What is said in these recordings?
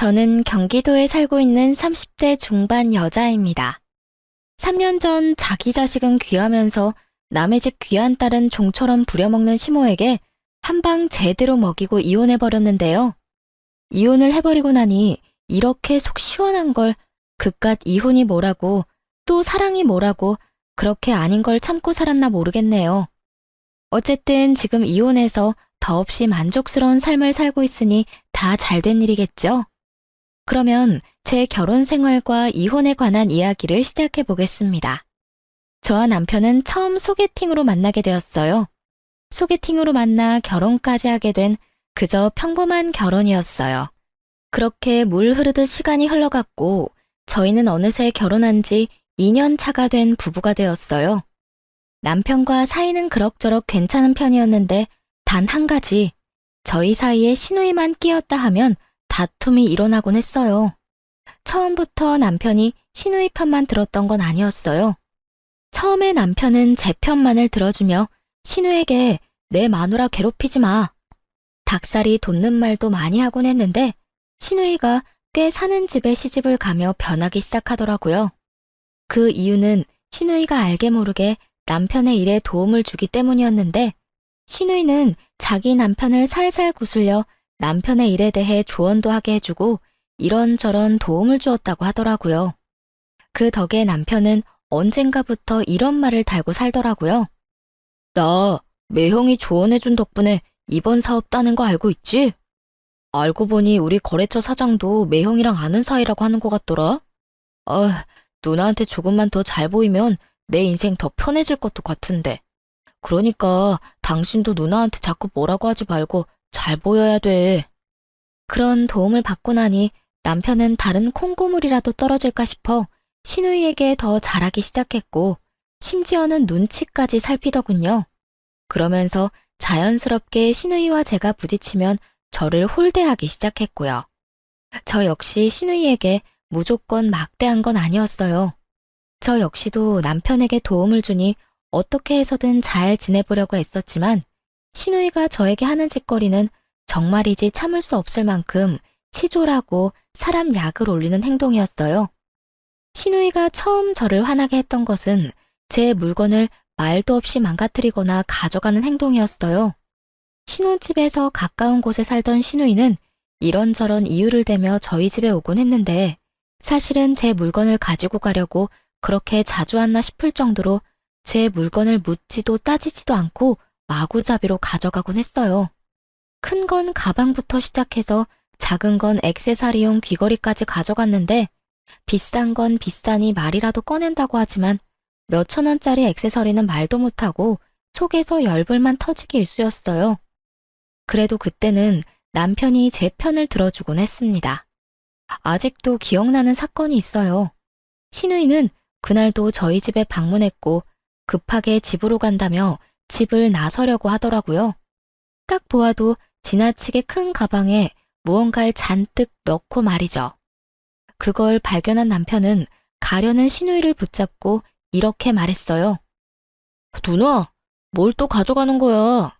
저는 경기도에 살고 있는 30대 중반 여자입니다. 3년 전 자기 자식은 귀하면서 남의 집 귀한 딸은 종처럼 부려먹는 시모에게 한 방 제대로 먹이고 이혼해버렸는데요. 이혼을 해버리고 나니 이렇게 속 시원한 걸 그깟 이혼이 뭐라고 또 사랑이 뭐라고 그렇게 아닌 걸 참고 살았나 모르겠네요. 어쨌든 지금 이혼해서 더없이 만족스러운 삶을 살고 있으니 다 잘된 일이겠죠? 그러면 제 결혼 생활과 이혼에 관한 이야기를 시작해 보겠습니다. 저와 남편은 처음 소개팅으로 만나게 되었어요. 소개팅으로 만나 결혼까지 하게 된 그저 평범한 결혼이었어요. 그렇게 물 흐르듯 시간이 흘러갔고 저희는 어느새 결혼한 지 2년 차가 된 부부가 되었어요. 남편과 사이는 그럭저럭 괜찮은 편이었는데 단 한 가지, 저희 사이에 시누이만 끼었다 하면 다툼이 일어나곤 했어요. 처음부터 남편이 시누이 편만 들었던 건 아니었어요. 처음에 남편은 제 편만을 들어주며 시누에게 내 마누라 괴롭히지 마. 닭살이 돋는 말도 많이 하곤 했는데 시누이가 꽤 사는 집에 시집을 가며 변하기 시작하더라고요. 그 이유는 시누이가 알게 모르게 남편의 일에 도움을 주기 때문이었는데 시누이는 자기 남편을 살살 구슬려 남편의 일에 대해 조언도 하게 해주고 이런저런 도움을 주었다고 하더라고요. 그 덕에 남편은 언젠가부터 이런 말을 달고 살더라고요. 나 매형이 조언해준 덕분에 이번 사업 따는 거 알고 있지? 알고 보니 우리 거래처 사장도 매형이랑 아는 사이라고 하는 것 같더라. 누나한테 조금만 더 잘 보이면 내 인생 더 편해질 것도 같은데. 그러니까 당신도 누나한테 자꾸 뭐라고 하지 말고 잘 보여야 돼. 그런 도움을 받고 나니 남편은 다른 콩고물이라도 떨어질까 싶어 시누이에게 더 잘하기 시작했고 심지어는 눈치까지 살피더군요. 그러면서 자연스럽게 시누이와 제가 부딪히면 저를 홀대하기 시작했고요. 저 역시 시누이에게 무조건 막대한 건 아니었어요. 저 역시도 남편에게 도움을 주니 어떻게 해서든 잘 지내보려고 했었지만 시누이가 저에게 하는 짓거리는 정말이지 참을 수 없을 만큼 치졸하고 사람 약을 올리는 행동이었어요. 시누이가 처음 저를 화나게 했던 것은 제 물건을 말도 없이 망가뜨리거나 가져가는 행동이었어요. 신혼집에서 가까운 곳에 살던 시누이는 이런저런 이유를 대며 저희 집에 오곤 했는데 사실은 제 물건을 가지고 가려고 그렇게 자주 왔나 싶을 정도로 제 물건을 묻지도 따지지도 않고 마구잡이로 가져가곤 했어요. 큰 건 가방부터 시작해서 작은 건 액세서리용 귀걸이까지 가져갔는데 비싼 건 비싸니 말이라도 꺼낸다고 하지만 몇천 원짜리 액세서리는 말도 못하고 속에서 열불만 터지기 일쑤였어요. 그래도 그때는 남편이 제 편을 들어주곤 했습니다. 아직도 기억나는 사건이 있어요. 시누이는 그날도 저희 집에 방문했고 급하게 집으로 간다며 집을 나서려고 하더라고요. 딱 보아도 지나치게 큰 가방에 무언가를 잔뜩 넣고 말이죠. 그걸 발견한 남편은 가려는 시누이를 붙잡고 이렇게 말했어요. 누나, 뭘 또 가져가는 거야?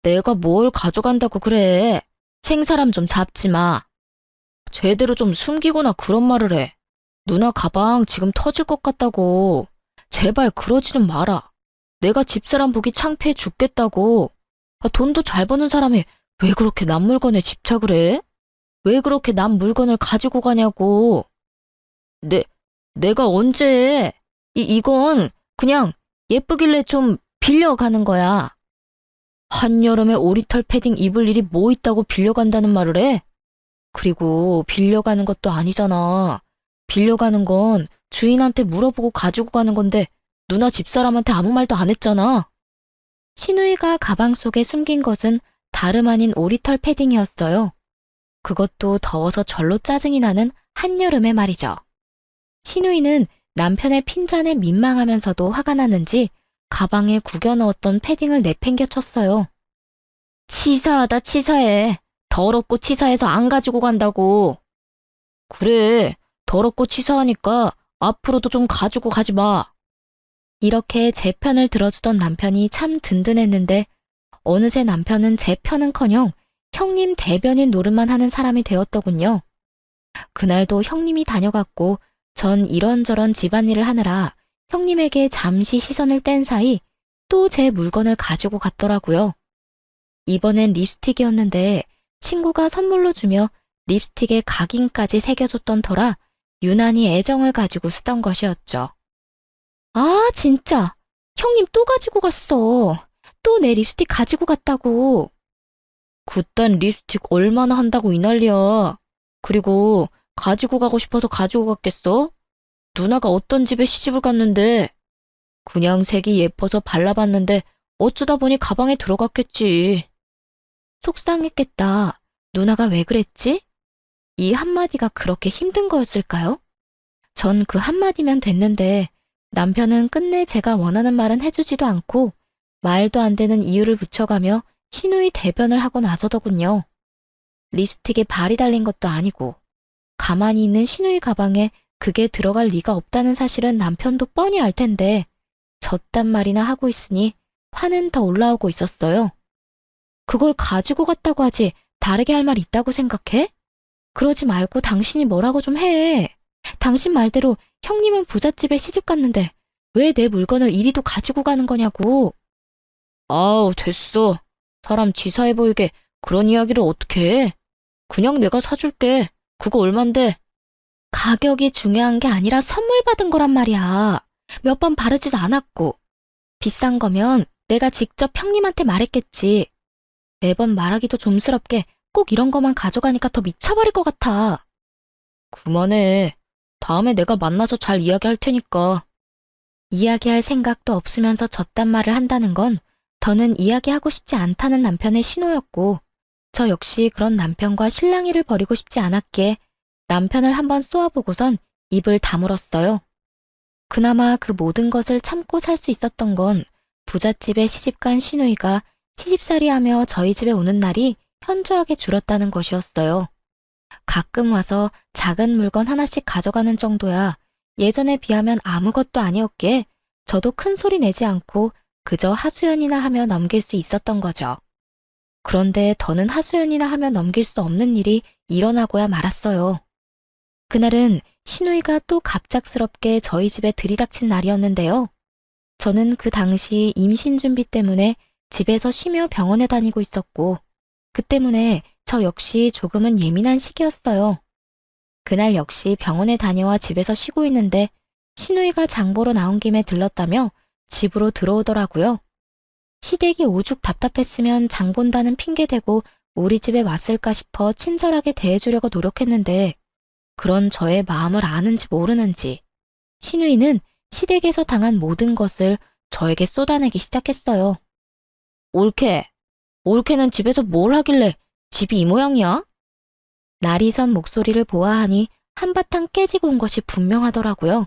내가 뭘 가져간다고 그래. 생사람 좀 잡지 마. 제대로 좀 숨기거나 그런 말을 해. 누나 가방 지금 터질 것 같다고. 제발 그러지 좀 마라. 내가 집사람 보기 창피해 죽겠다고. 돈도 잘 버는 사람이 왜 그렇게 남 물건에 집착을 해? 왜 그렇게 남 물건을 가지고 가냐고. 내가 언제 해? 이건 그냥 예쁘길래 좀 빌려가는 거야. 한여름에 오리털 패딩 입을 일이 뭐 있다고 빌려간다는 말을 해? 그리고 빌려가는 것도 아니잖아. 빌려가는 건 주인한테 물어보고 가지고 가는 건데 누나 집사람한테 아무 말도 안 했잖아. 시누이가 가방 속에 숨긴 것은 다름 아닌 오리털 패딩이었어요. 그것도 더워서 절로 짜증이 나는 한여름에 말이죠. 시누이는 남편의 핀잔에 민망하면서도 화가 났는지 가방에 구겨 넣었던 패딩을 내팽겨 쳤어요. 치사하다 치사해. 더럽고 치사해서 안 가지고 간다고. 그래, 더럽고 치사하니까 앞으로도 좀 가지고 가지 마. 이렇게 제 편을 들어주던 남편이 참 든든했는데 어느새 남편은 제 편은커녕 형님 대변인 노릇만 하는 사람이 되었더군요. 그날도 형님이 다녀갔고 전 이런저런 집안일을 하느라 형님에게 잠시 시선을 뗀 사이 또 제 물건을 가지고 갔더라고요. 이번엔 립스틱이었는데 친구가 선물로 주며 립스틱에 각인까지 새겨줬던 터라 유난히 애정을 가지고 쓰던 것이었죠. 아, 진짜. 형님 또 가지고 갔어. 또 내 립스틱 가지고 갔다고. 그딴 립스틱 얼마나 한다고 이 난리야. 그리고 가지고 가고 싶어서 가지고 갔겠어? 누나가 어떤 집에 시집을 갔는데 그냥 색이 예뻐서 발라봤는데 어쩌다 보니 가방에 들어갔겠지. 속상했겠다. 누나가 왜 그랬지? 이 한마디가 그렇게 힘든 거였을까요? 전 그 한마디면 됐는데 남편은 끝내 제가 원하는 말은 해주지도 않고 말도 안 되는 이유를 붙여가며 신우이 대변을 하고 나서더군요. 립스틱에 발이 달린 것도 아니고 가만히 있는 신우이 가방에 그게 들어갈 리가 없다는 사실은 남편도 뻔히 알 텐데 저딴 말이나 하고 있으니 화는 더 올라오고 있었어요. 그걸 가지고 갔다고 하지 다르게 할 말 있다고 생각해? 그러지 말고 당신이 뭐라고 좀 해. 당신 말대로 형님은 부잣집에 시집 갔는데 왜 내 물건을 이리도 가지고 가는 거냐고. 아우, 됐어. 사람 치사해 보이게 그런 이야기를 어떻게 해? 그냥 내가 사줄게. 그거 얼만데? 가격이 중요한 게 아니라 선물 받은 거란 말이야. 몇 번 바르지도 않았고. 비싼 거면 내가 직접 형님한테 말했겠지. 매번 말하기도 좀스럽게 꼭 이런 거만 가져가니까 더 미쳐버릴 것 같아. 그만해. 다음에 내가 만나서 잘 이야기할 테니까. 이야기할 생각도 없으면서 저딴 말을 한다는 건 더는 이야기하고 싶지 않다는 남편의 신호였고 저 역시 그런 남편과 실랑이를 벌이고 싶지 않았기에 남편을 한번 쏘아보고선 입을 다물었어요. 그나마 그 모든 것을 참고 살 수 있었던 건 부잣집에 시집간 시누이가 시집살이하며 저희 집에 오는 날이 현저하게 줄었다는 것이었어요. 가끔 와서 작은 물건 하나씩 가져가는 정도야 예전에 비하면 아무것도 아니었기에 저도 큰 소리 내지 않고 그저 하소연이나 하며 넘길 수 있었던 거죠. 그런데 더는 하소연이나 하며 넘길 수 없는 일이 일어나고야 말았어요. 그날은 시누이가 또 갑작스럽게 저희 집에 들이닥친 날이었는데요. 저는 그 당시 임신 준비 때문에 집에서 쉬며 병원에 다니고 있었고 그 때문에 저 역시 조금은 예민한 시기였어요. 그날 역시 병원에 다녀와 집에서 쉬고 있는데 시누이가 장 보러 나온 김에 들렀다며 집으로 들어오더라고요. 시댁이 오죽 답답했으면 장 본다는 핑계 대고 우리 집에 왔을까 싶어 친절하게 대해주려고 노력했는데 그런 저의 마음을 아는지 모르는지 시누이는 시댁에서 당한 모든 것을 저에게 쏟아내기 시작했어요. 올케는 집에서 뭘 하길래 집이 이 모양이야? 날이 선 목소리를 보아하니 한바탕 깨지고 온 것이 분명하더라고요.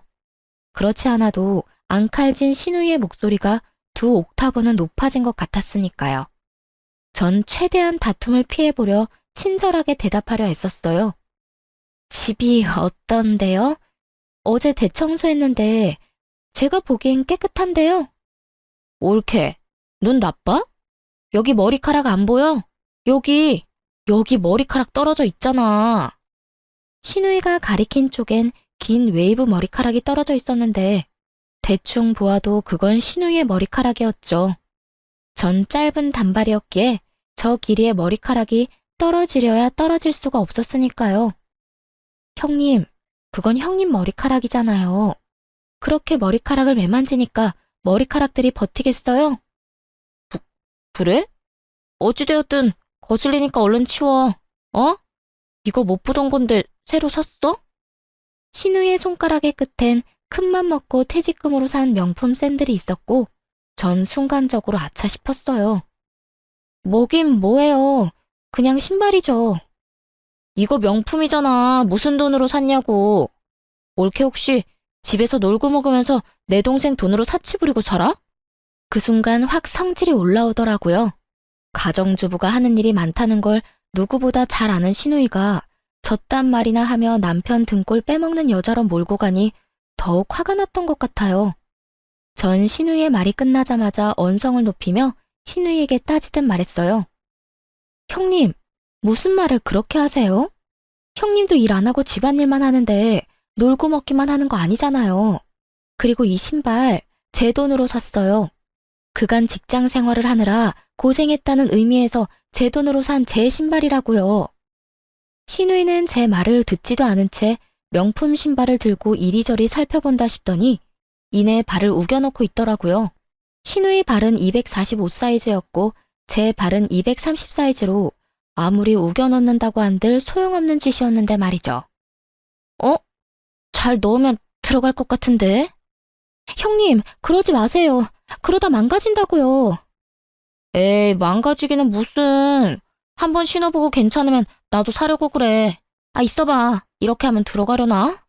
그렇지 않아도 앙칼진 시누이의 목소리가 2옥타브는 높아진 것 같았으니까요. 전 최대한 다툼을 피해보려 친절하게 대답하려 애썼어요. 집이 어떤데요? 어제 대청소했는데 제가 보기엔 깨끗한데요. 올케, 눈 나빠? 여기 머리카락 안 보여? 여기 머리카락 떨어져 있잖아. 시누이가 가리킨 쪽엔 긴 웨이브 머리카락이 떨어져 있었는데 대충 보아도 그건 시누이의 머리카락이었죠. 전 짧은 단발이었기에 저 길이의 머리카락이 떨어지려야 떨어질 수가 없었으니까요. 형님, 그건 형님 머리카락이잖아요. 그렇게 머리카락을 매만지니까 머리카락들이 버티겠어요? 그래? 어찌되었든 거슬리니까 얼른 치워. 어? 이거 못 보던 건데 새로 샀어? 신우의 손가락의 끝엔 큰맘 먹고 퇴직금으로 산 명품 샌들이 있었고 전 순간적으로 아차 싶었어요. 뭐긴 뭐예요. 그냥 신발이죠. 이거 명품이잖아. 무슨 돈으로 샀냐고. 올케 혹시 집에서 놀고 먹으면서 내 동생 돈으로 사치 부리고 살아? 그 순간 확 성질이 올라오더라고요. 가정주부가 하는 일이 많다는 걸 누구보다 잘 아는 시누이가 저딴 말이나 하며 남편 등골 빼먹는 여자로 몰고 가니 더욱 화가 났던 것 같아요. 전 시누이의 말이 끝나자마자 언성을 높이며 시누이에게 따지듯 말했어요. 형님, 무슨 말을 그렇게 하세요? 형님도 일 안 하고 집안일만 하는데 놀고 먹기만 하는 거 아니잖아요. 그리고 이 신발 제 돈으로 샀어요. 그간 직장 생활을 하느라 고생했다는 의미에서 제 돈으로 산 제 신발이라고요. 신우이는 제 말을 듣지도 않은 채 명품 신발을 들고 이리저리 살펴본다 싶더니 이내 발을 우겨넣고 있더라고요. 신우이 발은 245 사이즈였고 제 발은 230 사이즈로 아무리 우겨넣는다고 한들 소용없는 짓이었는데 말이죠. 잘 넣으면 들어갈 것 같은데? 형님, 그러지 마세요. 그러다 망가진다고요. 에이, 망가지기는 무슨. 한번 신어보고 괜찮으면 나도 사려고 그래. 있어봐. 이렇게 하면 들어가려나?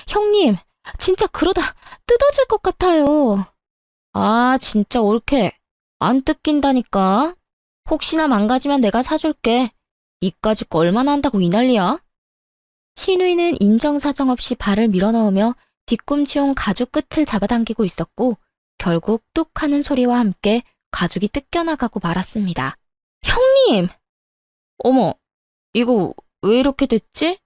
형님, 진짜 그러다 뜯어질 것 같아요. 진짜 옳게. 안 뜯긴다니까. 혹시나 망가지면 내가 사줄게. 이까짓 거 얼마나 한다고 이 난리야? 신우이는 인정사정 없이 발을 밀어넣으며 뒤꿈치 온 가죽 끝을 잡아당기고 있었고 결국 뚝 하는 소리와 함께 가죽이 뜯겨나가고 말았습니다. 형님! 어머, 이거 왜 이렇게 됐지?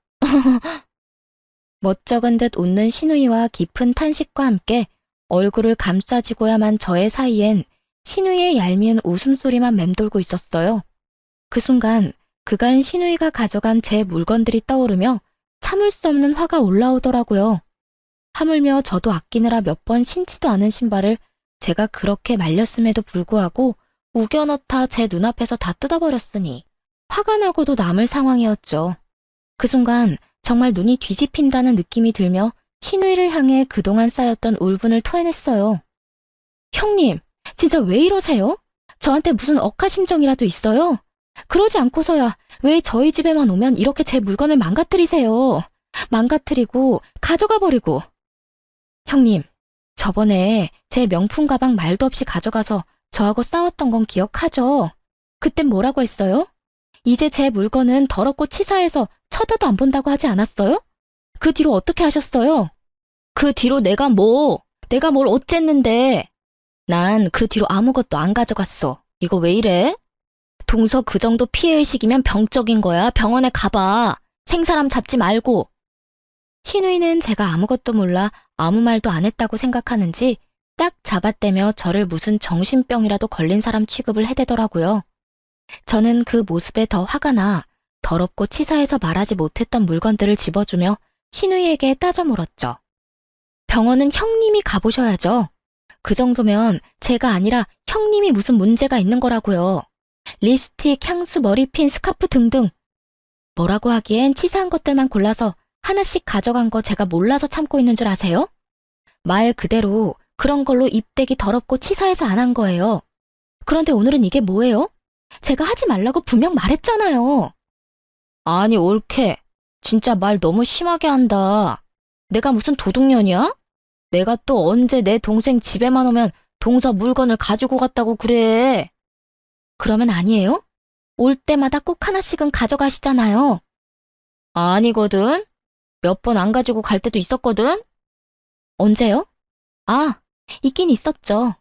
멋쩍은 듯 웃는 신우이와 깊은 탄식과 함께 얼굴을 감싸지고야만 저의 사이엔 신우이의 얄미운 웃음소리만 맴돌고 있었어요. 그 순간 그간 신우이가 가져간 제 물건들이 떠오르며 참을 수 없는 화가 올라오더라고요. 하물며 저도 아끼느라 몇 번 신지도 않은 신발을 제가 그렇게 말렸음에도 불구하고 우겨넣다 제 눈앞에서 다 뜯어버렸으니 화가 나고도 남을 상황이었죠. 그 순간 정말 눈이 뒤집힌다는 느낌이 들며 신우이를 향해 그동안 쌓였던 울분을 토해냈어요. 형님, 진짜 왜 이러세요? 저한테 무슨 억하심정이라도 있어요? 그러지 않고서야 왜 저희 집에만 오면 이렇게 제 물건을 망가뜨리세요? 망가뜨리고 가져가 버리고. 형님, 저번에 제 명품 가방 말도 없이 가져가서 저하고 싸웠던 건 기억하죠? 그땐 뭐라고 했어요? 이제 제 물건은 더럽고 치사해서 쳐다도 안 본다고 하지 않았어요? 그 뒤로 어떻게 하셨어요? 그 뒤로 내가 뭘 어쨌는데? 난 그 뒤로 아무것도 안 가져갔어. 이거 왜 이래? 동서 그 정도 피해의식이면 병적인 거야. 병원에 가봐. 생사람 잡지 말고. 신우이는 제가 아무것도 몰라 아무 말도 안 했다고 생각하는지 딱 잡아떼며 저를 무슨 정신병이라도 걸린 사람 취급을 해대더라고요. 저는 그 모습에 더 화가 나 더럽고 치사해서 말하지 못했던 물건들을 집어주며 신우이에게 따져 물었죠. 병원은 형님이 가보셔야죠. 그 정도면 제가 아니라 형님이 무슨 문제가 있는 거라고요. 립스틱, 향수, 머리핀, 스카프 등등. 뭐라고 하기엔 치사한 것들만 골라서 하나씩 가져간 거 제가 몰라서 참고 있는 줄 아세요? 말 그대로 그런 걸로 입대기 더럽고 치사해서 안 한 거예요. 그런데 오늘은 이게 뭐예요? 제가 하지 말라고 분명 말했잖아요. 아니, 옳게. 진짜 말 너무 심하게 한다. 내가 무슨 도둑년이야? 내가 또 언제 내 동생 집에만 오면 동서 물건을 가지고 갔다고 그래. 그러면 아니에요? 올 때마다 꼭 하나씩은 가져가시잖아요. 아니거든. 몇 번 안 가지고 갈 때도 있었거든. 언제요? 있긴 있었죠.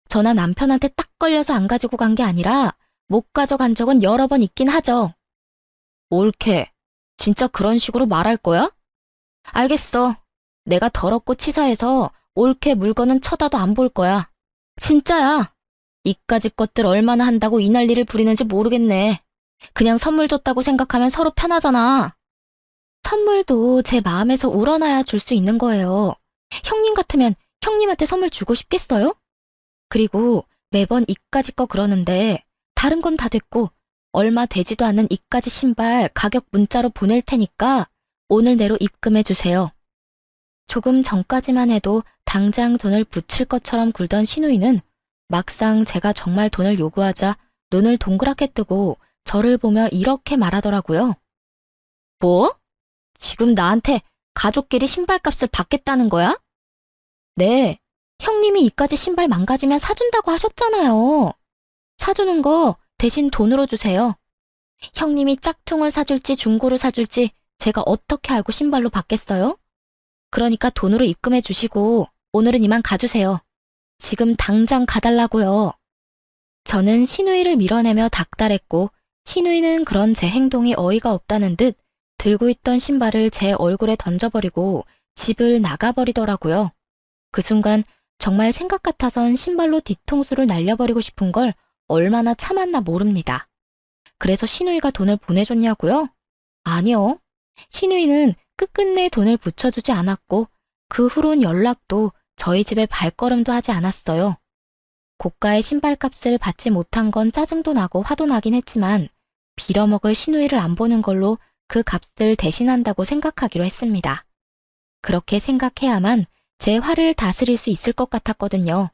저나 남편한테 딱 걸려서 안 가지고 간 게 아니라 못 가져간 적은 여러 번 있긴 하죠. 옳게. 진짜 그런 식으로 말할 거야? 알겠어. 내가 더럽고 치사해서 옳게 물건은 쳐다도 안 볼 거야. 진짜야. 이까짓 것들 얼마나 한다고 이 난리를 부리는지 모르겠네. 그냥 선물 줬다고 생각하면 서로 편하잖아. 선물도 제 마음에서 우러나야 줄 수 있는 거예요. 형님 같으면 형님한테 선물 주고 싶겠어요? 그리고 매번 이까짓 거 그러는데 다른 건 다 됐고 얼마 되지도 않는 이까짓 신발 가격 문자로 보낼 테니까 오늘 내로 입금해 주세요. 조금 전까지만 해도 당장 돈을 붙일 것처럼 굴던 신우이는 막상 제가 정말 돈을 요구하자 눈을 동그랗게 뜨고 저를 보며 이렇게 말하더라고요. 뭐? 지금 나한테 가족끼리 신발값을 받겠다는 거야? 네, 형님이 이까지 신발 망가지면 사준다고 하셨잖아요. 사주는 거 대신 돈으로 주세요. 형님이 짝퉁을 사줄지 중고를 사줄지 제가 어떻게 알고 신발로 받겠어요? 그러니까 돈으로 입금해 주시고 오늘은 이만 가주세요. 지금 당장 가달라고요. 저는 신우이를 밀어내며 닥달했고 신우이는 그런 제 행동이 어이가 없다는 듯 들고 있던 신발을 제 얼굴에 던져버리고 집을 나가버리더라고요. 그 순간 정말 생각 같아선 신발로 뒤통수를 날려버리고 싶은 걸 얼마나 참았나 모릅니다. 그래서 신우이가 돈을 보내줬냐고요? 아니요. 신우이는 끝끝내 돈을 붙여주지 않았고 그 후론 연락도 저희 집에 발걸음도 하지 않았어요. 고가의 신발값을 받지 못한 건 짜증도 나고 화도 나긴 했지만 빌어먹을 신우이를 안 보는 걸로 그 값을 대신한다고 생각하기로 했습니다. 그렇게 생각해야만 제 화를 다스릴 수 있을 것 같았거든요.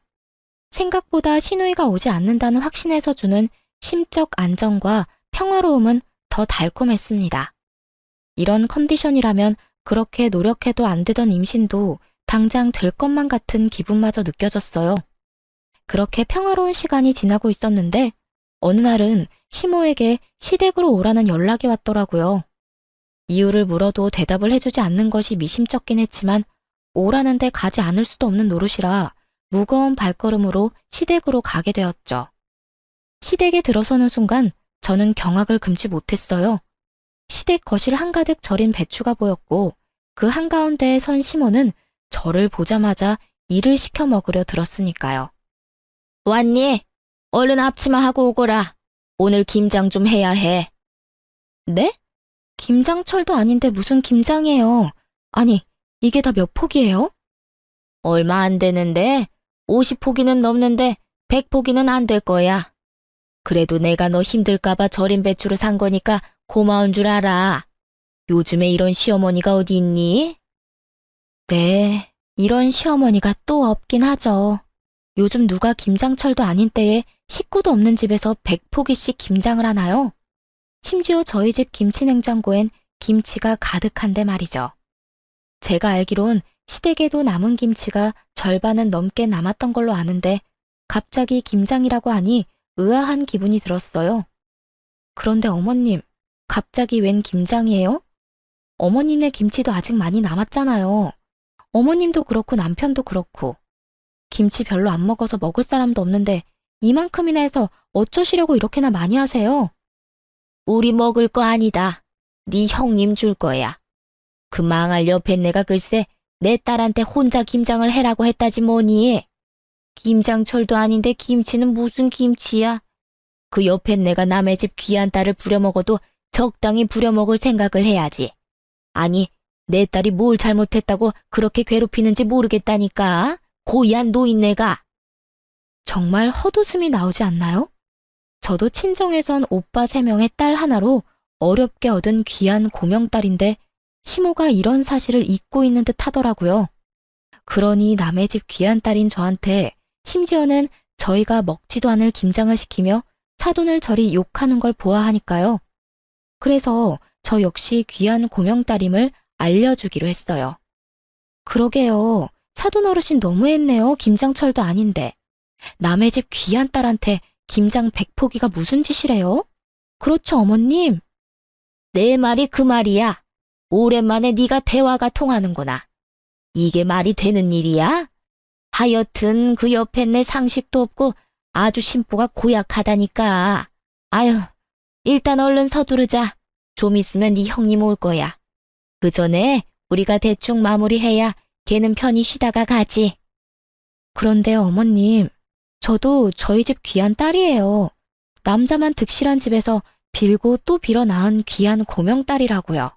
생각보다 신우이가 오지 않는다는 확신에서 주는 심적 안정과 평화로움은 더 달콤했습니다. 이런 컨디션이라면 그렇게 노력해도 안 되던 임신도 당장 될 것만 같은 기분마저 느껴졌어요. 그렇게 평화로운 시간이 지나고 있었는데 어느 날은 시모에게 시댁으로 오라는 연락이 왔더라고요. 이유를 물어도 대답을 해주지 않는 것이 미심쩍긴 했지만 오라는데 가지 않을 수도 없는 노릇이라 무거운 발걸음으로 시댁으로 가게 되었죠. 시댁에 들어서는 순간 저는 경악을 금치 못했어요. 시댁 거실 한가득 절인 배추가 보였고 그 한가운데에 선 시모는 저를 보자마자 일을 시켜 먹으려 들었으니까요. 왔니? 얼른 앞치마하고 오거라. 오늘 김장 좀 해야 해. 네? 김장철도 아닌데 무슨 김장이에요. 아니, 이게 다 몇 포기예요? 얼마 안 되는데 50포기는 넘는데 100포기는 안 될 거야. 그래도 내가 너 힘들까봐 절인 배추를 산 거니까 고마운 줄 알아. 요즘에 이런 시어머니가 어디 있니? 네, 이런 시어머니가 또 없긴 하죠. 요즘 누가 김장철도 아닌 때에 식구도 없는 집에서 100포기씩 김장을 하나요? 심지어 저희 집 김치냉장고엔 김치가 가득한데 말이죠. 제가 알기론 시댁에도 남은 김치가 절반은 넘게 남았던 걸로 아는데 갑자기 김장이라고 하니 의아한 기분이 들었어요. 그런데 어머님, 갑자기 웬 김장이에요? 어머님네 김치도 아직 많이 남았잖아요. 어머님도 그렇고 남편도 그렇고. 김치 별로 안 먹어서 먹을 사람도 없는데 이만큼이나 해서 어쩌시려고 이렇게나 많이 하세요? 우리 먹을 거 아니다. 네 형님 줄 거야. 그 망할 옆에 내가 글쎄 내 딸한테 혼자 김장을 해라고 했다지 뭐니. 김장철도 아닌데 김치는 무슨 김치야. 그 옆에 내가 남의 집 귀한 딸을 부려먹어도 적당히 부려먹을 생각을 해야지. 아니, 내 딸이 뭘 잘못했다고 그렇게 괴롭히는지 모르겠다니까. 고이한 노인네가. 정말 헛웃음이 나오지 않나요? 저도 친정에선 오빠 3명의 딸 하나로 어렵게 얻은 귀한 고명딸인데 시모가 이런 사실을 잊고 있는 듯 하더라고요. 그러니 남의 집 귀한 딸인 저한테 심지어는 저희가 먹지도 않을 김장을 시키며 사돈을 저리 욕하는 걸 보아하니까요. 그래서 저 역시 귀한 고명딸임을 알려주기로 했어요. 그러게요. 사돈 어르신 너무했네요. 김장철도 아닌데. 남의 집 귀한 딸한테 김장 100포기가 무슨 짓이래요? 그렇죠, 어머님? 내 말이 그 말이야. 오랜만에 네가 대화가 통하는구나. 이게 말이 되는 일이야? 하여튼 그 옆에 내 상식도 없고 아주 심보가 고약하다니까. 아유, 일단 얼른 서두르자. 좀 있으면 네 형님 올 거야. 그 전에 우리가 대충 마무리해야 걔는 편히 쉬다가 가지. 그런데 어머님, 저도 저희 집 귀한 딸이에요. 남자만 득실한 집에서 빌고 또 빌어 낳은 귀한 고명딸이라고요.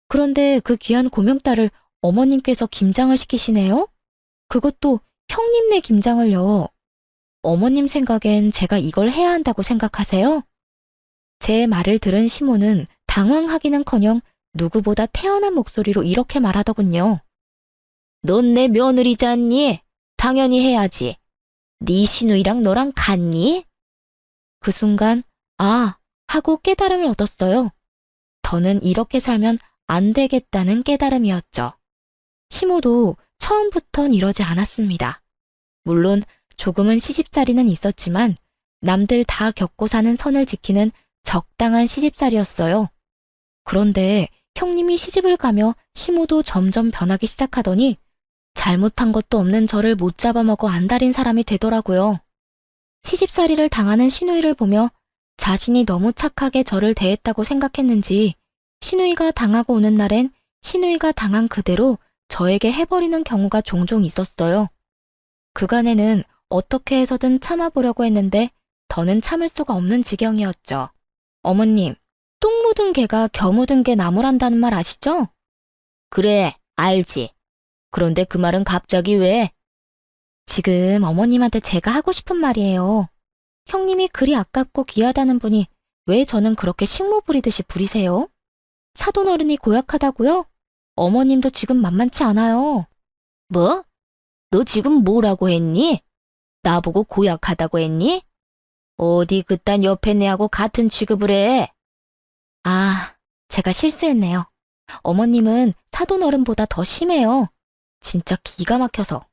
그런데 그 귀한 고명딸을 어머님께서 김장을 시키시네요? 그것도 형님네 김장을요. 어머님 생각엔 제가 이걸 해야 한다고 생각하세요? 제 말을 들은 시모는 당황하기는커녕 누구보다 태연한 목소리로 이렇게 말하더군요. 넌 내 며느리잖니? 당연히 해야지. 네 시누이랑 너랑 같니? 그 순간 아 하고 깨달음을 얻었어요. 더는 이렇게 살면 안 되겠다는 깨달음이었죠. 시모도 처음부턴 이러지 않았습니다. 물론 조금은 시집살이는 있었지만 남들 다 겪고 사는 선을 지키는 적당한 시집살이였어요. 그런데 형님이 시집을 가며 시모도 점점 변하기 시작하더니 잘못한 것도 없는 저를 못 잡아먹어 안달인 사람이 되더라고요. 시집살이를 당하는 시누이를 보며 자신이 너무 착하게 저를 대했다고 생각했는지 신우이가 당하고 오는 날엔 신우이가 당한 그대로 저에게 해버리는 경우가 종종 있었어요. 그간에는 어떻게 해서든 참아보려고 했는데 더는 참을 수가 없는 지경이었죠. 어머님, 똥 묻은 개가 겨 묻은 개 나무란다는 말 아시죠? 그래, 알지. 그런데 그 말은 갑자기 왜? 지금 어머님한테 제가 하고 싶은 말이에요. 형님이 그리 아깝고 귀하다는 분이 왜 저는 그렇게 식모 부리듯이 부리세요? 사돈 어른이 고약하다고요? 어머님도 지금 만만치 않아요. 뭐? 너 지금 뭐라고 했니? 나보고 고약하다고 했니? 어디 그딴 옆에 내하고 같은 취급을 해? 아, 제가 실수했네요. 어머님은 사돈 어른보다 더 심해요. 진짜 기가 막혀서.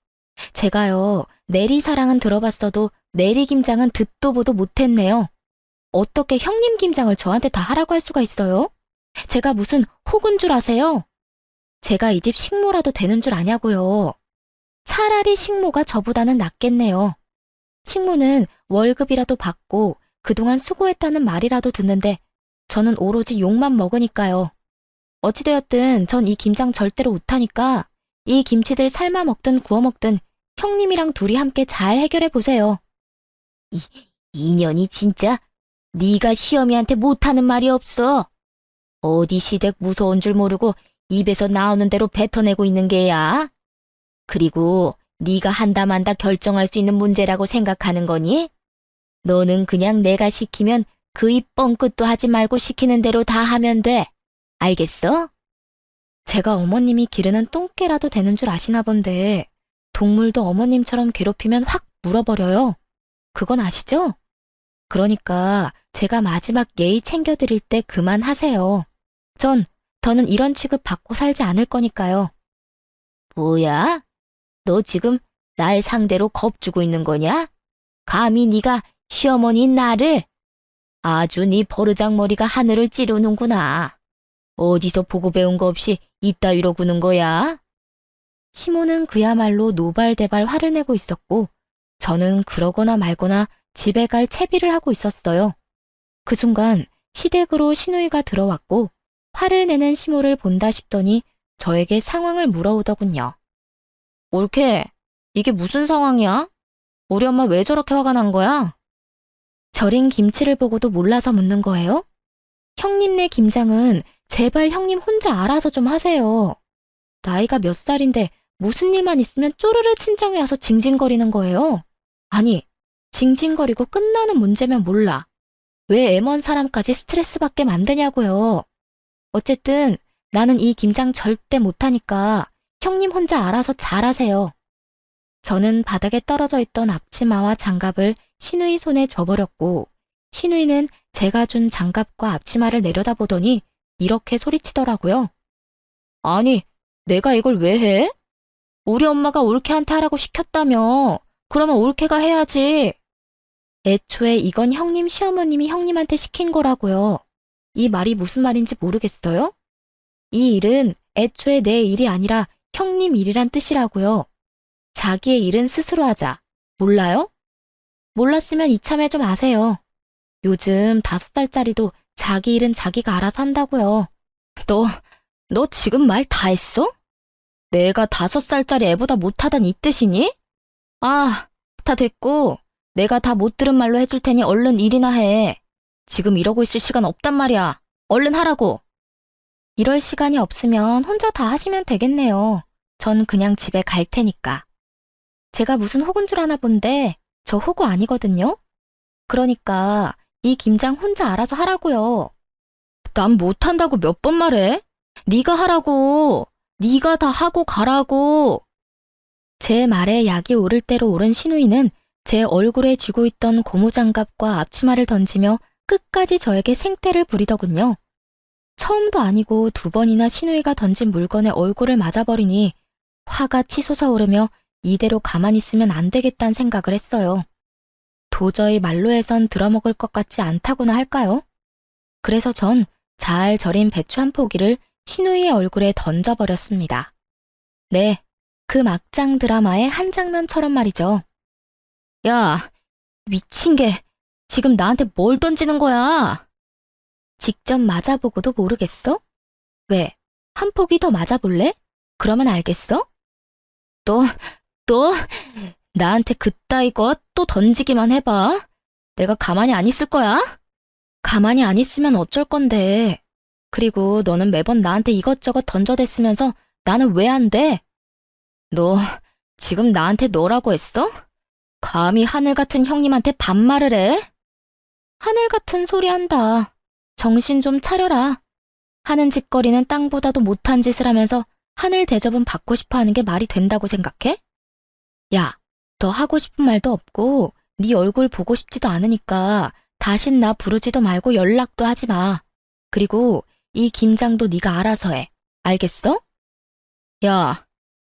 제가요, 내리사랑은 들어봤어도 내리김장은 듣도 보도 못했네요. 어떻게 형님 김장을 저한테 다 하라고 할 수가 있어요? 제가 무슨 혹은 줄 아세요? 제가 이 집 식모라도 되는 줄 아냐고요. 차라리 식모가 저보다는 낫겠네요. 식모는 월급이라도 받고 그동안 수고했다는 말이라도 듣는데 저는 오로지 욕만 먹으니까요. 어찌되었든 전 이 김장 절대로 못하니까 이 김치들 삶아 먹든 구워 먹든 형님이랑 둘이 함께 잘 해결해 보세요. 이년이 진짜 네가 시어미한테 못하는 말이 없어. 어디 시댁 무서운 줄 모르고 입에서 나오는 대로 뱉어내고 있는 게야. 그리고 네가 한다 만다 결정할 수 있는 문제라고 생각하는 거니? 너는 그냥 내가 시키면 그 입 뻥끗도 하지 말고 시키는 대로 다 하면 돼. 알겠어? 제가 어머님이 기르는 똥개라도 되는 줄 아시나 본데 동물도 어머님처럼 괴롭히면 확 물어버려요. 그건 아시죠? 그러니까 제가 마지막 예의 챙겨드릴 때 그만하세요. 더는 이런 취급 받고 살지 않을 거니까요. 뭐야? 너 지금 날 상대로 겁주고 있는 거냐? 감히 네가 시어머니인 나를? 아주 네 버르장머리가 하늘을 찌르는구나. 어디서 보고 배운 거 없이 이따위로 구는 거야? 시모는 그야말로 노발대발 화를 내고 있었고 저는 그러거나 말거나 집에 갈 채비를 하고 있었어요. 그 순간 시댁으로 시누이가 들어왔고 화를 내는 시모를 본다 싶더니 저에게 상황을 물어오더군요. 옳게, 이게 무슨 상황이야? 우리 엄마 왜 저렇게 화가 난 거야? 절인 김치를 보고도 몰라서 묻는 거예요? 형님네 김장은 제발 형님 혼자 알아서 좀 하세요. 나이가 몇 살인데 무슨 일만 있으면 쪼르르 친정에 와서 징징거리는 거예요. 아니, 징징거리고 끝나는 문제면 몰라. 왜 애먼 사람까지 스트레스 받게 만드냐고요. 어쨌든 나는 이 김장 절대 못하니까 형님 혼자 알아서 잘하세요. 저는 바닥에 떨어져 있던 앞치마와 장갑을 시누이 손에 줘버렸고 시누이는 제가 준 장갑과 앞치마를 내려다보더니 이렇게 소리치더라고요. 아니, 내가 이걸 왜 해? 우리 엄마가 올케한테 하라고 시켰다며. 그러면 올케가 해야지. 애초에 이건 형님 시어머님이 형님한테 시킨 거라고요. 이 말이 무슨 말인지 모르겠어요? 이 일은 애초에 내 일이 아니라 형님 일이란 뜻이라고요. 자기의 일은 스스로 하자. 몰라요? 몰랐으면 이참에 좀 아세요. 요즘 5살짜리도 자기 일은 자기가 알아서 한다고요. 너 지금 말 다 했어? 내가 5살짜리 애보다 못하단 이 뜻이니? 아, 다 됐고 내가 다 못 들은 말로 해줄 테니 얼른 일이나 해. 지금 이러고 있을 시간 없단 말이야. 얼른 하라고. 이럴 시간이 없으면 혼자 다 하시면 되겠네요. 전 그냥 집에 갈 테니까. 제가 무슨 호구인 줄 아나 본데 저 호구 아니거든요. 그러니까 이 김장 혼자 알아서 하라고요. 난 못한다고 몇 번 말해? 네가 하라고. 네가 다 하고 가라고. 제 말에 약이 오를 대로 오른 시누이는 제 얼굴에 쥐고 있던 고무장갑과 앞치마를 던지며 끝까지 저에게 생떼를 부리더군요. 처음도 아니고 2번이나 시누이가 던진 물건에 얼굴을 맞아버리니 화가 치솟아 오르며 이대로 가만히 있으면 안 되겠다는 생각을 했어요. 도저히 말로 해선 들어먹을 것 같지 않다고나 할까요? 그래서 전 잘 절인 배추 한 포기를 시누이의 얼굴에 던져버렸습니다. 네, 그 막장 드라마의 한 장면처럼 말이죠. 야, 미친 게 지금 나한테 뭘 던지는 거야? 직접 맞아보고도 모르겠어? 왜? 한 포기 더 맞아볼래? 그러면 알겠어? 너 나한테 그따위 것 또 던지기만 해봐. 내가 가만히 안 있을 거야? 가만히 안 있으면 어쩔 건데. 그리고 너는 매번 나한테 이것저것 던져댔으면서 나는 왜 안 돼? 너 지금 나한테 너라고 했어? 감히 하늘 같은 형님한테 반말을 해? 하늘 같은 소리 한다. 정신 좀 차려라. 하는 짓거리는 땅보다도 못한 짓을 하면서 하늘 대접은 받고 싶어 하는 게 말이 된다고 생각해? 야, 더 하고 싶은 말도 없고 네 얼굴 보고 싶지도 않으니까 다신 나 부르지도 말고 연락도 하지 마. 그리고 이 김장도 네가 알아서 해. 알겠어? 야,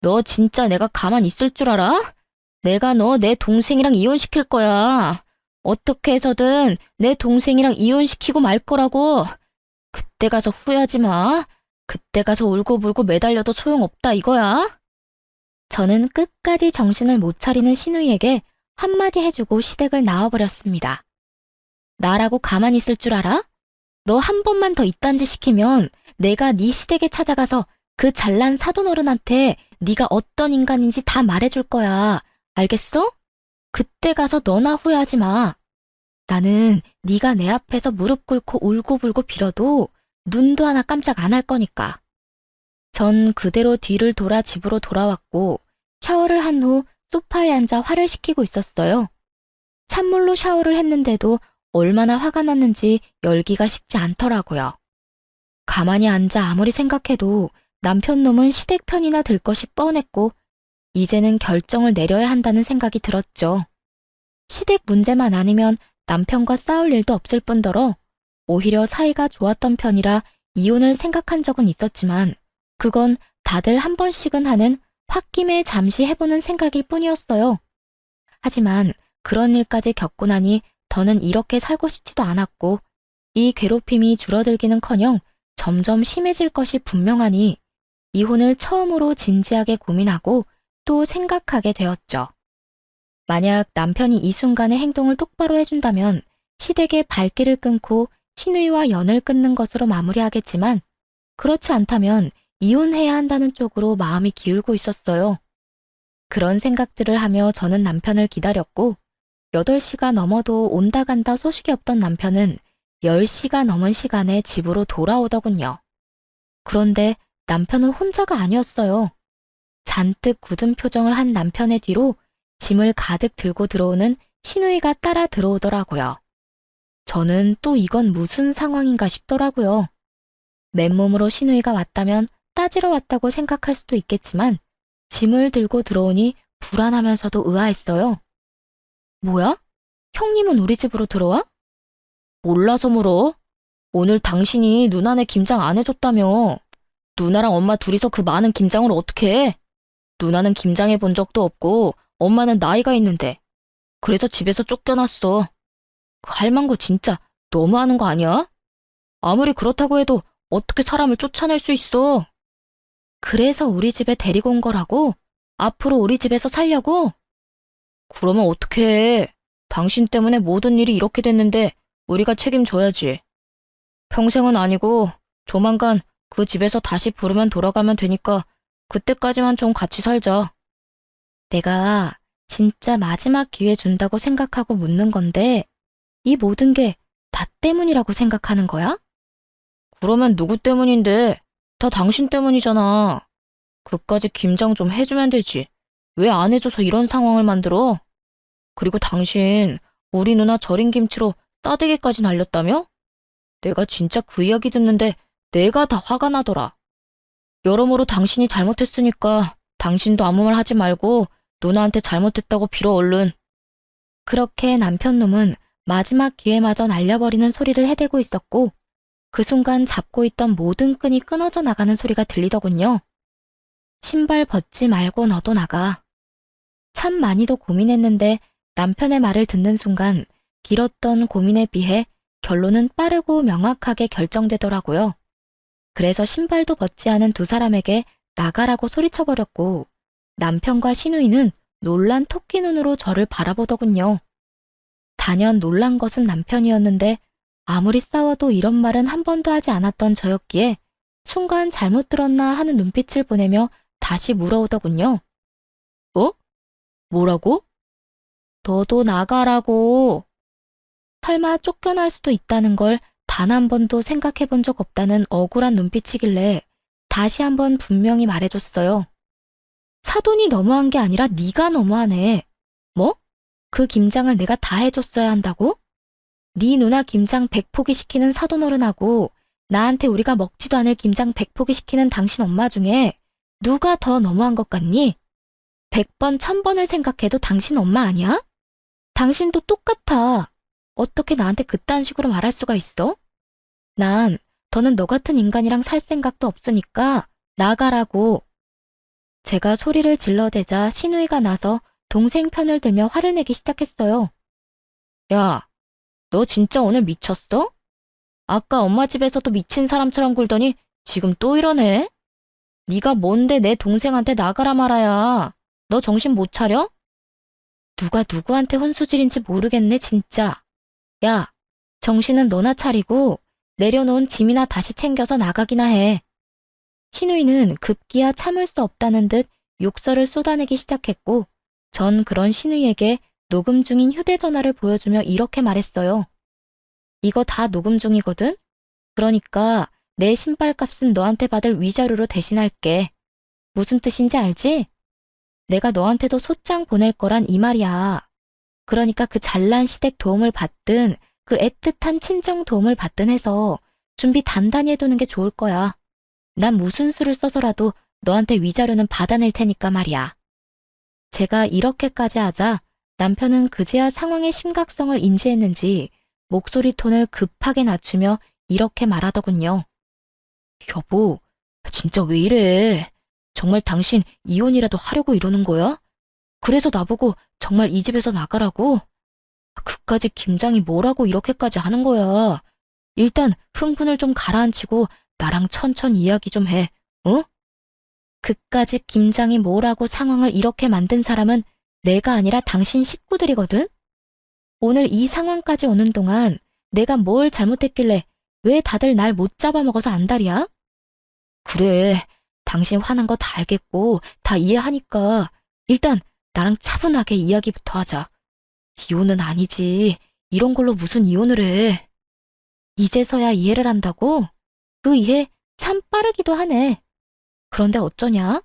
너 진짜 내가 가만 있을 줄 알아? 내가 너 내 동생이랑 이혼시킬 거야. 어떻게 해서든 내 동생이랑 이혼시키고 말 거라고. 그때 가서 후회하지 마. 그때 가서 울고불고 매달려도 소용없다 이거야. 저는 끝까지 정신을 못 차리는 신우이에게 한마디 해주고 시댁을 나와버렸습니다. 나라고 가만히 있을 줄 알아? 너 한 번만 더 이딴 짓 시키면 내가 네 시댁에 찾아가서 그 잘난 사돈어른한테 네가 어떤 인간인지 다 말해줄 거야. 알겠어? 그때 가서 너나 후회하지 마. 나는 네가 내 앞에서 무릎 꿇고 울고불고 빌어도 눈도 하나 깜짝 안 할 거니까. 전 그대로 뒤를 돌아 집으로 돌아왔고 샤워를 한 후 소파에 앉아 화를 식히고 있었어요. 찬물로 샤워를 했는데도 얼마나 화가 났는지 열기가 식지 않더라고요. 가만히 앉아 아무리 생각해도 남편 놈은 시댁 편이나 들 것이 뻔했고 이제는 결정을 내려야 한다는 생각이 들었죠. 시댁 문제만 아니면 남편과 싸울 일도 없을 뿐더러 오히려 사이가 좋았던 편이라 이혼을 생각한 적은 있었지만 그건 다들 한 번씩은 하는 홧김에 잠시 해보는 생각일 뿐이었어요. 하지만 그런 일까지 겪고 나니 더는 이렇게 살고 싶지도 않았고 이 괴롭힘이 줄어들기는커녕 점점 심해질 것이 분명하니 이혼을 처음으로 진지하게 고민하고 또 생각하게 되었죠. 만약 남편이 이 순간의 행동을 똑바로 해준다면 시댁의 발길을 끊고 신우이와 연을 끊는 것으로 마무리하겠지만 그렇지 않다면 이혼해야 한다는 쪽으로 마음이 기울고 있었어요. 그런 생각들을 하며 저는 남편을 기다렸고 8시가 넘어도 온다 간다 소식이 없던 남편은 10시가 넘은 시간에 집으로 돌아오더군요. 그런데 남편은 혼자가 아니었어요. 잔뜩 굳은 표정을 한 남편의 뒤로 짐을 가득 들고 들어오는 신우이가 따라 들어오더라고요. 저는 또 이건 무슨 상황인가 싶더라고요. 맨몸으로 신우이가 왔다면 따지러 왔다고 생각할 수도 있겠지만 짐을 들고 들어오니 불안하면서도 의아했어요. 뭐야? 형님은 우리 집으로 들어와? 몰라서 물어. 오늘 당신이 누나네 김장 안 해줬다며. 누나랑 엄마 둘이서 그 많은 김장을 어떻게 해? 누나는 김장해 본 적도 없고 엄마는 나이가 있는데. 그래서 집에서 쫓겨났어. 그 할망구 진짜 너무하는 거 아니야? 아무리 그렇다고 해도 어떻게 사람을 쫓아낼 수 있어? 그래서 우리 집에 데리고 온 거라고? 앞으로 우리 집에서 살려고? 그러면 어떻게 해? 당신 때문에 모든 일이 이렇게 됐는데 우리가 책임져야지. 평생은 아니고 조만간 그 집에서 다시 부르면 돌아가면 되니까 그때까지만 좀 같이 살자. 내가 진짜 마지막 기회 준다고 생각하고 묻는 건데 이 모든 게 나 때문이라고 생각하는 거야? 그러면 누구 때문인데? 다 당신 때문이잖아. 그까지 김장 좀 해주면 되지. 왜 안 해줘서 이런 상황을 만들어? 그리고 당신 우리 누나 절인 김치로 싸대기까지 날렸다며? 내가 진짜 그 이야기 듣는데 내가 다 화가 나더라. 여러모로 당신이 잘못했으니까 당신도 아무 말 하지 말고 누나한테 잘못했다고 빌어 얼른. 그렇게 남편 놈은 마지막 기회마저 날려버리는 소리를 해대고 있었고 그 순간 잡고 있던 모든 끈이 끊어져 나가는 소리가 들리더군요. 신발 벗지 말고 너도 나가. 참 많이도 고민했는데 남편의 말을 듣는 순간 길었던 고민에 비해 결론은 빠르고 명확하게 결정되더라고요. 그래서 신발도 벗지 않은 두 사람에게 나가라고 소리쳐버렸고 남편과 신우이는 놀란 토끼 눈으로 저를 바라보더군요. 단연 놀란 것은 남편이었는데 아무리 싸워도 이런 말은 한 번도 하지 않았던 저였기에 순간 잘못 들었나 하는 눈빛을 보내며 다시 물어오더군요. 어? 뭐라고? 너도 나가라고. 설마 쫓겨날 수도 있다는 걸 단 한 번도 생각해 본 적 없다는 억울한 눈빛이길래 다시 한번 분명히 말해줬어요. 사돈이 너무한 게 아니라 네가 너무하네. 뭐? 그 김장을 내가 다 해줬어야 한다고? 네 누나 김장 100포기 시키는 사돈어른하고 나한테 우리가 먹지도 않을 김장 100포기 시키는 당신 엄마 중에 누가 더 너무한 것 같니? 100번, 1000번을 생각해도 당신 엄마 아니야? 당신도 똑같아. 어떻게 나한테 그딴 식으로 말할 수가 있어? 난 더는 너 같은 인간이랑 살 생각도 없으니까 나가라고. 제가 소리를 질러대자 신우이가 나서 동생 편을 들며 화를 내기 시작했어요. 야, 너 진짜 오늘 미쳤어? 아까 엄마 집에서도 미친 사람처럼 굴더니 지금 또 이러네? 네가 뭔데 내 동생한테 나가라 말아야. 너 정신 못 차려? 누가 누구한테 혼수질인지 모르겠네 진짜. 야, 정신은 너나 차리고 내려놓은 짐이나 다시 챙겨서 나가기나 해. 신우이는 급기야 참을 수 없다는 듯 욕설을 쏟아내기 시작했고 전 그런 신우이에게 녹음 중인 휴대전화를 보여주며 이렇게 말했어요. 이거 다 녹음 중이거든? 그러니까 내 신발값은 너한테 받을 위자료로 대신할게. 무슨 뜻인지 알지? 내가 너한테도 소장 보낼 거란 이 말이야. 그러니까 그 잘난 시댁 도움을 받든 그 애틋한 친정 도움을 받든 해서 준비 단단히 해두는 게 좋을 거야. 난 무슨 수를 써서라도 너한테 위자료는 받아낼 테니까 말이야. 제가 이렇게까지 하자 남편은 그제야 상황의 심각성을 인지했는지 목소리 톤을 급하게 낮추며 이렇게 말하더군요. 여보, 진짜 왜 이래? 정말 당신 이혼이라도 하려고 이러는 거야? 그래서 나보고 정말 이 집에서 나가라고? 그까짓 김장이 뭐라고 이렇게까지 하는 거야? 일단 흥분을 좀 가라앉히고 나랑 천천히 이야기 좀 해, 어? 그까짓 김장이 뭐라고 상황을 이렇게 만든 사람은 내가 아니라 당신 식구들이거든? 오늘 이 상황까지 오는 동안 내가 뭘 잘못했길래 왜 다들 날 못 잡아먹어서 안달이야? 그래, 당신 화난 거 다 알겠고 다 이해하니까 일단 나랑 차분하게 이야기부터 하자. 이혼은 아니지. 이런 걸로 무슨 이혼을 해. 이제서야 이해를 한다고? 그 이해 참 빠르기도 하네. 그런데 어쩌냐?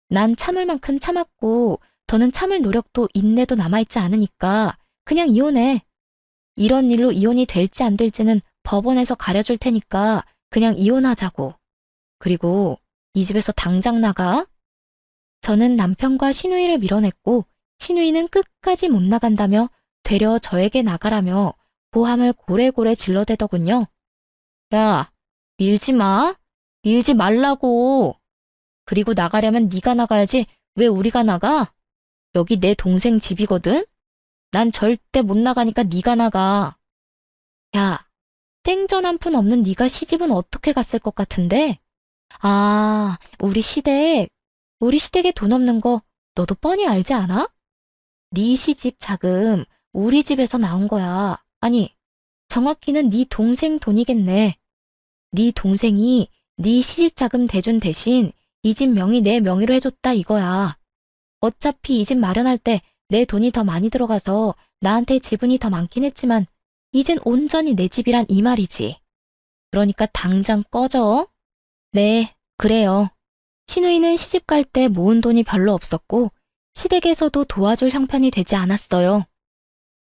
난 참을 만큼 참았고 더는 참을 노력도 인내도 남아있지 않으니까 그냥 이혼해. 이런 일로 이혼이 될지 안 될지는 법원에서 가려줄 테니까 그냥 이혼하자고. 그리고 이 집에서 당장 나가. 저는 남편과 신우이를 밀어냈고 신우이는 끝까지 못 나간다며 되려 저에게 나가라며 고함을 고래고래 질러대더군요. 야, 밀지 마. 밀지 말라고. 그리고 나가려면 네가 나가야지 왜 우리가 나가? 여기 내 동생 집이거든? 난 절대 못 나가니까 네가 나가. 야, 땡전 한 푼 없는 네가 시집은 어떻게 갔을 것 같은데? 아, 우리 시댁에 돈 없는 거 너도 뻔히 알지 않아? 네 시집 자금 우리 집에서 나온 거야. 아니, 정확히는 네 동생 돈이겠네. 네 동생이 네 시집 자금 대준 대신 이 집 명의 내 명의로 해줬다 이거야. 어차피 이 집 마련할 때 내 돈이 더 많이 들어가서 나한테 지분이 더 많긴 했지만 이젠 온전히 내 집이란 이 말이지. 그러니까 당장 꺼져. 네, 그래요. 신우이는 시집 갈 때 모은 돈이 별로 없었고 시댁에서도 도와줄 형편이 되지 않았어요.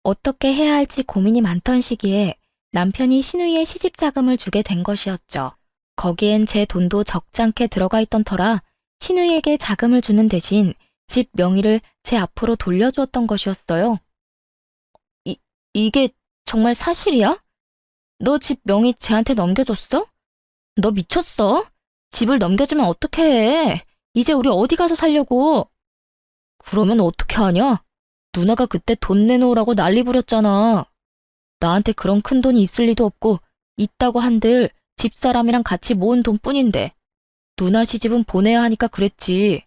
어떻게 해야 할지 고민이 많던 시기에 남편이 신우이의 시집 자금을 주게 된 것이었죠. 거기엔 제 돈도 적잖게 들어가 있던 터라 신우이에게 자금을 주는 대신 집 명의를 제 앞으로 돌려주었던 것이었어요. 이게 정말 사실이야? 너 집 명의 쟤한테 넘겨줬어? 너 미쳤어? 집을 넘겨주면 어떻게 해? 이제 우리 어디 가서 살려고? 그러면 어떻게 하냐? 누나가 그때 돈 내놓으라고 난리 부렸잖아. 나한테 그런 큰 돈이 있을 리도 없고 있다고 한들 집사람이랑 같이 모은 돈뿐인데 누나 시집은 보내야 하니까 그랬지.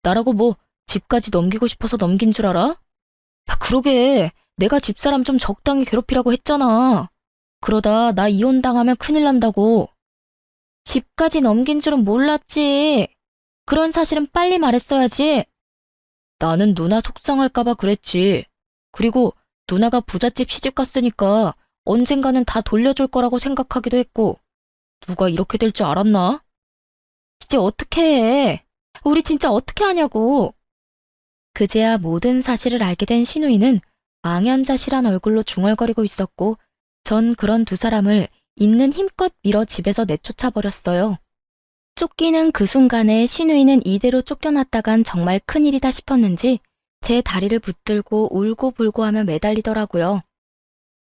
나라고 뭐 집까지 넘기고 싶어서 넘긴 줄 알아? 아, 그러게 내가 집사람 좀 적당히 괴롭히라고 했잖아. 그러다 나 이혼당하면 큰일 난다고. 집까지 넘긴 줄은 몰랐지. 그런 사실은 빨리 말했어야지. 나는 누나 속상할까봐 그랬지. 그리고 누나가 부잣집 시집 갔으니까 언젠가는 다 돌려줄 거라고 생각하기도 했고, 누가 이렇게 될 줄 알았나? 이제 어떻게 해? 우리 진짜 어떻게 하냐고. 그제야 모든 사실을 알게 된 신우이는 망연자실한 얼굴로 중얼거리고 있었고, 전 그런 두 사람을 있는 힘껏 밀어 집에서 내쫓아 버렸어요. 쫓기는 그 순간에 신우이는 이대로 쫓겨났다간 정말 큰일이다 싶었는지 제 다리를 붙들고 울고불고 하며 매달리더라고요.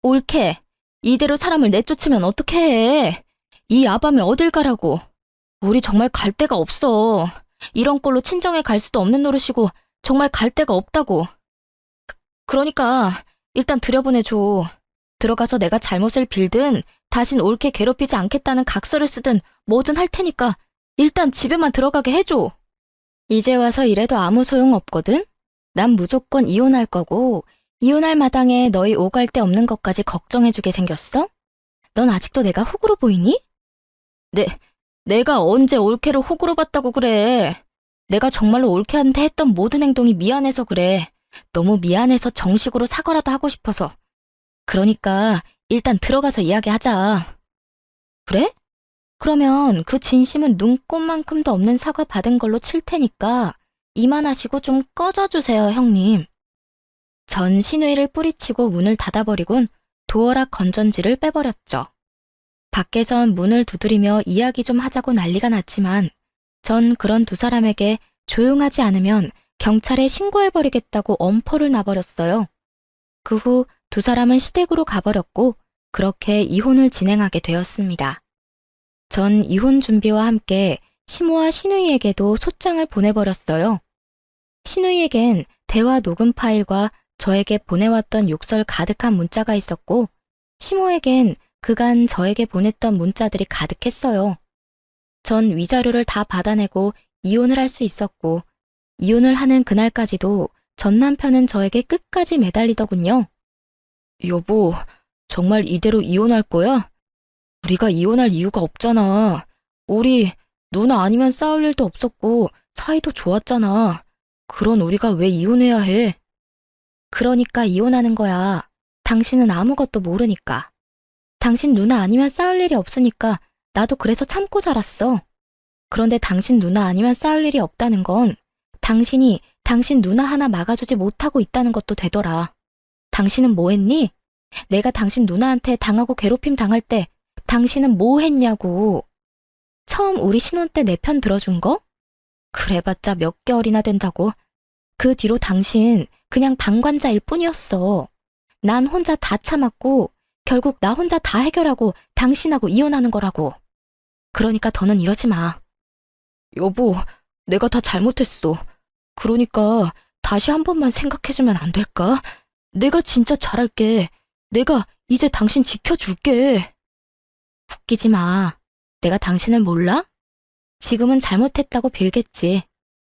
옳게, 이대로 사람을 내쫓으면 어떻게 해? 이 야밤에 어딜 가라고. 우리 정말 갈 데가 없어. 이런 꼴로 친정에 갈 수도 없는 노릇이고 정말 갈 데가 없다고. 그러니까 일단 들여보내줘. 들어가서 내가 잘못을 빌든 다신 옳게 괴롭히지 않겠다는 각서를 쓰든 뭐든 할 테니까 일단 집에만 들어가게 해줘. 이제 와서 이래도 아무 소용 없거든? 난 무조건 이혼할 거고 이혼할 마당에 너희 오갈 데 없는 것까지 걱정해주게 생겼어? 넌 아직도 내가 호구로 보이니? 내가 언제 올케를 호구로 봤다고 그래. 내가 정말로 올케한테 했던 모든 행동이 미안해서 그래. 너무 미안해서 정식으로 사과라도 하고 싶어서. 그러니까 일단 들어가서 이야기하자. 그래? 그러면 그 진심은 눈꼽만큼도 없는 사과 받은 걸로 칠 테니까 이만하시고 좀 꺼져주세요, 형님. 전 신우이를 뿌리치고 문을 닫아버리곤 도어락 건전지를 빼버렸죠. 밖에선 문을 두드리며 이야기 좀 하자고 난리가 났지만 전 그런 두 사람에게 조용하지 않으면 경찰에 신고해버리겠다고 엄포를 놔버렸어요. 그 후 두 사람은 시댁으로 가버렸고 그렇게 이혼을 진행하게 되었습니다. 전 이혼 준비와 함께 시모와 신우이에게도 소장을 보내버렸어요. 신우이에겐 대화 녹음 파일과 저에게 보내왔던 욕설 가득한 문자가 있었고 시모에겐 그간 저에게 보냈던 문자들이 가득했어요. 전 위자료를 다 받아내고 이혼을 할 수 있었고 이혼을 하는 그날까지도 전 남편은 저에게 끝까지 매달리더군요. 여보, 정말 이대로 이혼할 거야? 우리가 이혼할 이유가 없잖아. 우리 누나 아니면 싸울 일도 없었고 사이도 좋았잖아. 그런 우리가 왜 이혼해야 해? 그러니까 이혼하는 거야. 당신은 아무것도 모르니까. 당신 누나 아니면 싸울 일이 없으니까 나도 그래서 참고 살았어. 그런데 당신 누나 아니면 싸울 일이 없다는 건 당신이 당신 누나 하나 막아주지 못하고 있다는 것도 되더라. 당신은 뭐 했니? 내가 당신 누나한테 당하고 괴롭힘 당할 때 당신은 뭐 했냐고. 처음 우리 신혼 때 내 편 들어준 거? 그래봤자 몇 개월이나 된다고. 그 뒤로 당신 그냥 방관자일 뿐이었어. 난 혼자 다 참았고 결국 나 혼자 다 해결하고 당신하고 이혼하는 거라고. 그러니까 더는 이러지 마. 여보, 내가 다 잘못했어. 그러니까 다시 한 번만 생각해주면 안 될까? 내가 진짜 잘할게. 내가 이제 당신 지켜줄게. 웃기지 마. 내가 당신을 몰라? 지금은 잘못했다고 빌겠지.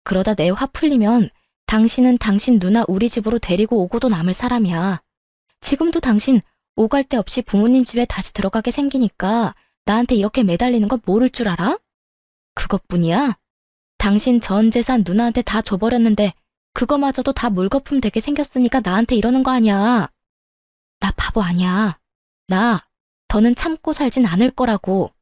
그러다 내 화 풀리면 당신은 당신 누나 우리 집으로 데리고 오고도 남을 사람이야. 지금도 당신 오갈 데 없이 부모님 집에 다시 들어가게 생기니까 나한테 이렇게 매달리는 걸 모를 줄 알아? 그것뿐이야? 당신 전 재산 누나한테 다 줘버렸는데 그거마저도 다 물거품 되게 생겼으니까 나한테 이러는 거 아니야. 나 바보 아니야. 나 더는 참고 살진 않을 거라고.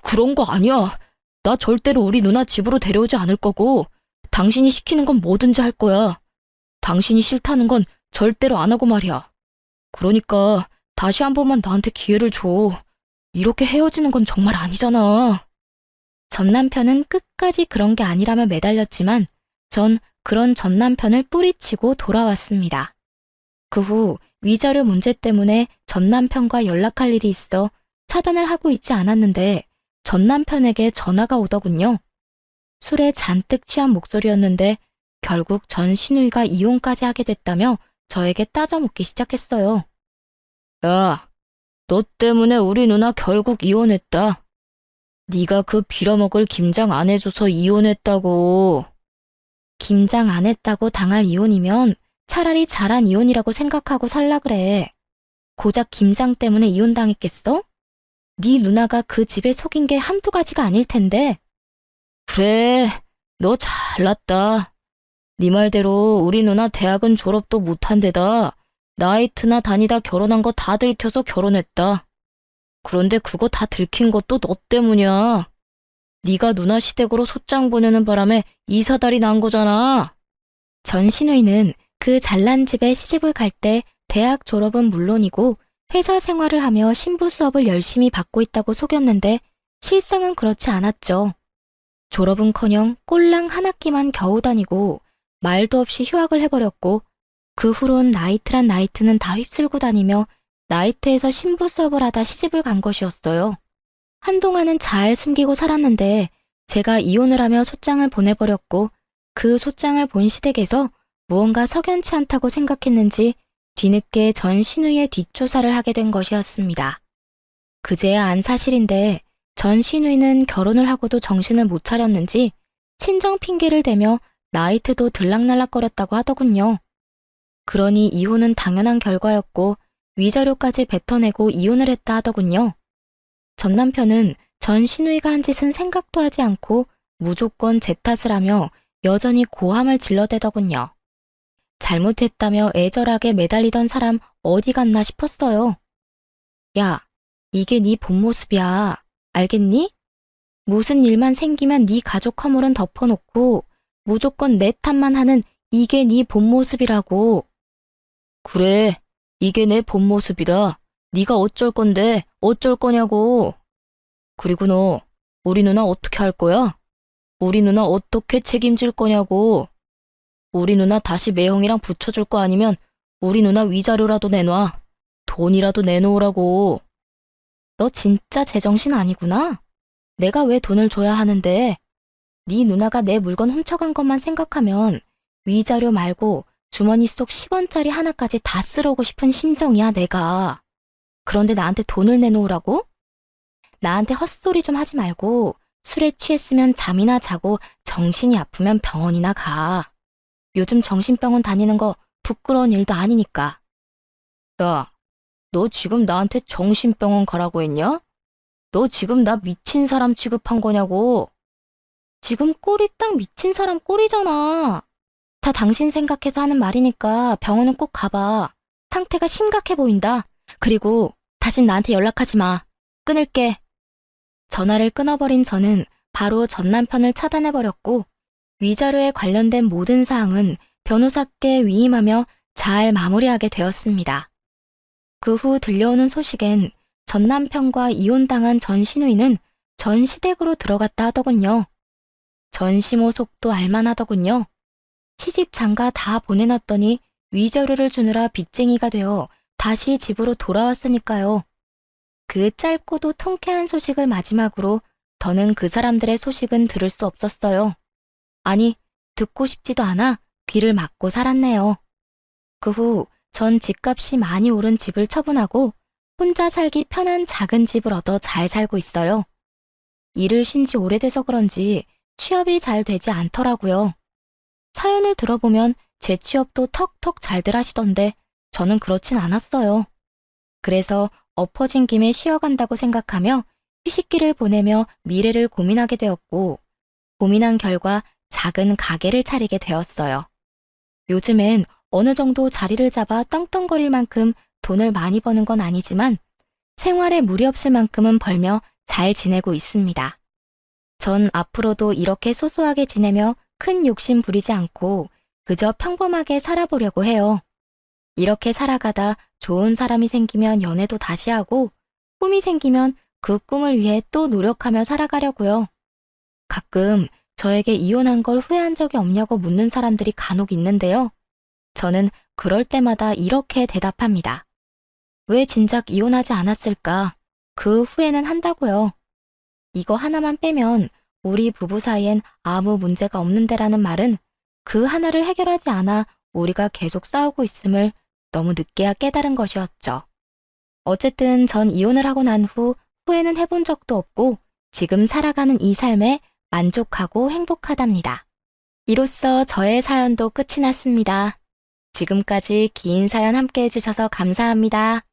그런 거 아니야. 나 절대로 우리 누나 집으로 데려오지 않을 거고 당신이 시키는 건 뭐든지 할 거야. 당신이 싫다는 건 절대로 안 하고 말이야. 그러니까 다시 한 번만 나한테 기회를 줘. 이렇게 헤어지는 건 정말 아니잖아. 전 남편은 끝까지 그런 게 아니라며 매달렸지만 전 그런 전 남편을 뿌리치고 돌아왔습니다. 그 후 위자료 문제 때문에 전 남편과 연락할 일이 있어 차단을 하고 있지 않았는데 전 남편에게 전화가 오더군요. 술에 잔뜩 취한 목소리였는데 결국 전 시누이가 이혼까지 하게 됐다며 저에게 따져묻기 시작했어요. 야, 너 때문에 우리 누나 결국 이혼했다. 네가 그 빌어먹을 김장 안 해줘서 이혼했다고. 김장 안 했다고 당할 이혼이면 차라리 잘한 이혼이라고 생각하고 살라 그래. 고작 김장 때문에 이혼당했겠어? 네 누나가 그 집에 속인 게 한두 가지가 아닐 텐데. 그래, 너 잘났다. 네 말대로 우리 누나 대학은 졸업도 못한 데다 나이트나 다니다 결혼한 거 다 들켜서 결혼했다. 그런데 그거 다 들킨 것도 너 때문이야. 네가 누나 시댁으로 소장 보내는 바람에 이사달이 난 거잖아. 전신우이는 그 잘난 집에 시집을 갈 때 대학 졸업은 물론이고 회사 생활을 하며 신부 수업을 열심히 받고 있다고 속였는데 실상은 그렇지 않았죠. 졸업은커녕 꼴랑 한 학기만 겨우 다니고 말도 없이 휴학을 해버렸고 그 후론 나이트란 나이트는 다 휩쓸고 다니며 나이트에서 신부 수업을 하다 시집을 간 것이었어요. 한동안은 잘 숨기고 살았는데 제가 이혼을 하며 소장을 보내버렸고 그 소장을 본 시댁에서 무언가 석연치 않다고 생각했는지 뒤늦게 전 신우의 뒷조사를 하게 된 것이었습니다. 그제야 안 사실인데 전 신우이는 결혼을 하고도 정신을 못 차렸는지 친정 핑계를 대며 나이트도 들락날락거렸다고 하더군요. 그러니 이혼은 당연한 결과였고 위자료까지 뱉어내고 이혼을 했다 하더군요. 전 남편은 전 신우이가 한 짓은 생각도 하지 않고 무조건 제 탓을 하며 여전히 고함을 질러대더군요. 잘못했다며 애절하게 매달리던 사람 어디 갔나 싶었어요. 야, 이게 네 본 모습이야. 알겠니? 무슨 일만 생기면 네 가족 허물은 덮어놓고 무조건 내 탓만 하는 이게 네 본 모습이라고. 그래, 이게 내 본 모습이다. 네가 어쩔 건데 어쩔 거냐고. 그리고 너, 우리 누나 어떻게 할 거야? 우리 누나 어떻게 책임질 거냐고. 우리 누나 다시 매형이랑 붙여줄 거 아니면 우리 누나 위자료라도 내놔. 돈이라도 내놓으라고. 너 진짜 제정신 아니구나. 내가 왜 돈을 줘야 하는데. 네 누나가 내 물건 훔쳐간 것만 생각하면 위자료 말고 주머니 속 10원짜리 하나까지 다 쓸어오고 싶은 심정이야, 내가. 그런데 나한테 돈을 내놓으라고? 나한테 헛소리 좀 하지 말고 술에 취했으면 잠이나 자고 정신이 아프면 병원이나 가. 요즘 정신병원 다니는 거 부끄러운 일도 아니니까. 야, 너 지금 나한테 정신병원 가라고 했냐? 너 지금 나 미친 사람 취급한 거냐고. 지금 꼴이 딱 미친 사람 꼴이잖아. 다 당신 생각해서 하는 말이니까 병원은 꼭 가봐. 상태가 심각해 보인다. 그리고 다신 나한테 연락하지 마. 끊을게. 전화를 끊어버린 저는 바로 전 남편을 차단해버렸고 위자료에 관련된 모든 사항은 변호사께 위임하며 잘 마무리하게 되었습니다. 그 후 들려오는 소식엔 전 남편과 이혼당한 전 신우이는 전 시댁으로 들어갔다 하더군요. 전 시모 속도 알만하더군요. 시집 장가 다 보내놨더니 위자료를 주느라 빚쟁이가 되어 다시 집으로 돌아왔으니까요. 그 짧고도 통쾌한 소식을 마지막으로 더는 그 사람들의 소식은 들을 수 없었어요. 아니, 듣고 싶지도 않아 귀를 막고 살았네요. 그 후 전 집값이 많이 오른 집을 처분하고 혼자 살기 편한 작은 집을 얻어 잘 살고 있어요. 일을 쉰 지 오래돼서 그런지 취업이 잘 되지 않더라고요. 사연을 들어보면 제 취업도 턱턱 잘들 하시던데 저는 그렇진 않았어요. 그래서 엎어진 김에 쉬어간다고 생각하며 휴식기를 보내며 미래를 고민하게 되었고 고민한 결과 작은 가게를 차리게 되었어요. 요즘엔 어느 정도 자리를 잡아 떵떵거릴 만큼 돈을 많이 버는 건 아니지만 생활에 무리 없을 만큼은 벌며 잘 지내고 있습니다. 전 앞으로도 이렇게 소소하게 지내며 큰 욕심 부리지 않고 그저 평범하게 살아보려고 해요. 이렇게 살아가다 좋은 사람이 생기면 연애도 다시 하고 꿈이 생기면 그 꿈을 위해 또 노력하며 살아가려고요. 가끔 저에게 이혼한 걸 후회한 적이 없냐고 묻는 사람들이 간혹 있는데요. 저는 그럴 때마다 이렇게 대답합니다. 왜 진작 이혼하지 않았을까? 그 후회는 한다고요. 이거 하나만 빼면 우리 부부 사이엔 아무 문제가 없는데라는 말은 그 하나를 해결하지 않아 우리가 계속 싸우고 있음을 너무 늦게야 깨달은 것이었죠. 어쨌든 전 이혼을 하고 난 후 후회는 해본 적도 없고 지금 살아가는 이 삶에 만족하고 행복하답니다. 이로써 저의 사연도 끝이 났습니다. 지금까지 긴 사연 함께 해주셔서 감사합니다.